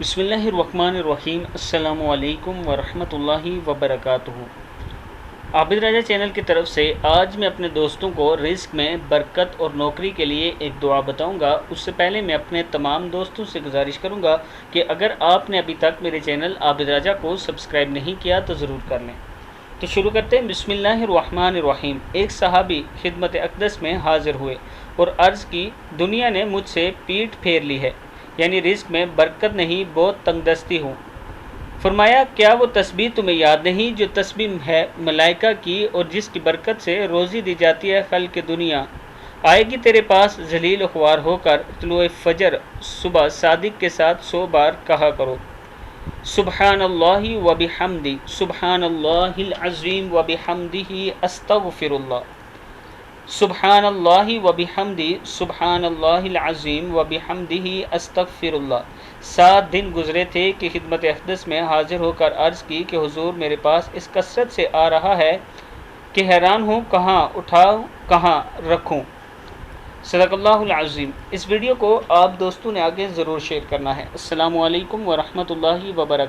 بسم اللہ الرحمن الرحیم۔ السلام علیکم ورحمۃ اللہ وبرکاتہ۔ عابد راجہ چینل کی طرف سے آج میں اپنے دوستوں کو رزق میں برکت اور نوکری کے لیے ایک دعا بتاؤں گا۔ اس سے پہلے میں اپنے تمام دوستوں سے گزارش کروں گا کہ اگر آپ نے ابھی تک میرے چینل عابد راجہ کو سبسکرائب نہیں کیا تو ضرور کر لیں۔ تو شروع کرتے ہیں۔ بسم اللہ الرحمن الرحیم۔ ایک صحابی خدمت اقدس میں حاضر ہوئے اور عرض کی، دنیا نے مجھ سے پیٹھ پھیر لی ہے، یعنی رزق میں برکت نہیں، بہت تنگ دستی ہوں۔ فرمایا، کیا وہ تسبیح تمہیں یاد نہیں جو تسبیح ہے ملائکہ کی اور جس کی برکت سے روزی دی جاتی ہے خلق دنیا؟ آئے گی تیرے پاس ذلیل و خوار ہو کر، طلوع فجر صبح صادق کے ساتھ 100 بار کہا کرو، سبحان اللہ و بحمدہ، سبحان اللہ العظیم و بحمدہ، استغفر اللہ، سبحان اللہ و بحمدہ، سبحان اللہ العظیم و بحمدہ، استغفر اللہ۔ 7 دن گزرے تھے کہ خدمت اقدس میں حاضر ہو کر عرض کی کہ حضور، میرے پاس اس کثرت سے آ رہا ہے کہ حیران ہوں، کہاں اٹھاؤں کہاں رکھوں۔ صدق اللہ العظیم۔ اس ویڈیو کو آپ دوستوں نے آگے ضرور شیئر کرنا ہے۔ السلام علیکم ورحمۃ اللہ وبرکاتہ۔